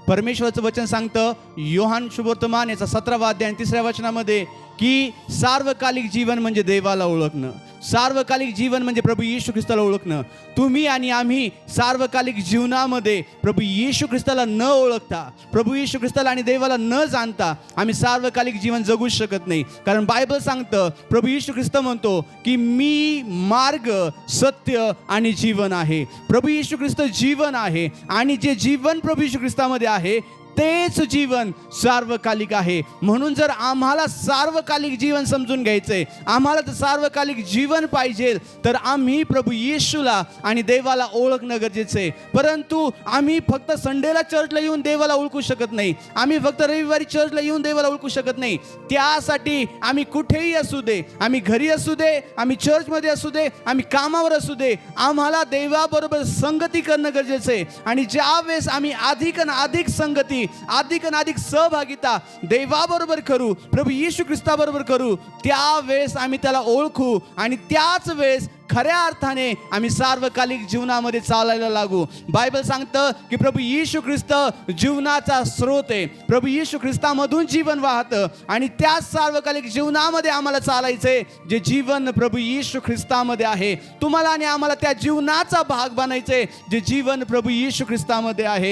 परमेश्वराचं वचन सांगतं योहान शुभवर्तमान याचा 17वा अध्याय 3ऱ्या वचनामध्ये की सार्वकालिक जीवन म्हणजे देवाला ओळखणं, सार्वकालिक जीवन म्हणजे प्रभू येशू ख्रिस्ताला ओळखणं. तुम्ही आणि आम्ही सार्वकालिक जीवनामध्ये प्रभू येशू ख्रिस्ताला न ओळखता, प्रभू येशू ख्रिस्ताला आणि देवाला न जाणता आम्ही सार्वकालिक जीवन जगूच शकत नाही. कारण बायबल सांगतं, प्रभू येशू ख्रिस्त म्हणतो की मी मार्ग, सत्य आणि जीवन आहे. प्रभू येशू ख्रिस्त जीवन आहे आणि जे जीवन प्रभू येशू ख्रिस्तामध्ये आहे तेच जीवन सार्वकालिक आहे. म्हणून जर आम्हाला सार्वकालिक जीवन समजून घ्यायचंय, आम्हाला जर सार्वकालिक जीवन पाहिजे, तर आम्ही प्रभू येशूला आणि देवाला ओळखणं गरजेचं आहे. परंतु आम्ही फक्त संडेला चर्चला येऊन देवाला ओळखू शकत नाही, आम्ही फक्त रविवारी चर्चला येऊन देवाला ओळखू शकत नाही. त्यासाठी आम्ही कुठेही असू दे, आम्ही घरी असू दे, आम्ही चर्चमध्ये असू दे, आम्ही कामावर असू दे, आम्हाला देवाबरोबर संगती करणं गरजेचं आहे. आणि ज्या वेळेस आम्ही अधिक आणि अधिक संगती, अधिक आणि अधिक सहभागिता देवाबरोबर करू, प्रभू येशू ख्रिस्ताबरोबर करू, त्यावेळेस आम्ही त्याला ओळखू आणि त्याच वेळेस खऱ्या अर्थाने आम्ही सार्वकालिक जीवनामध्ये चालायला लागू. बायबल सांगतं की प्रभू येशू ख्रिस्त जीवनाचा स्रोत आहे, प्रभू येशू ख्रिस्तामधून जीवन वाहतं आणि त्याच सार्वकालिक जीवनामध्ये आम्हाला चालायचंय जे जीवन प्रभू येशू ख्रिस्तामध्ये आहे. तुम्हाला आणि आम्हाला त्या जीवनाचा भाग बनायचंय जे जीवन प्रभू येशू ख्रिस्तामध्ये आहे.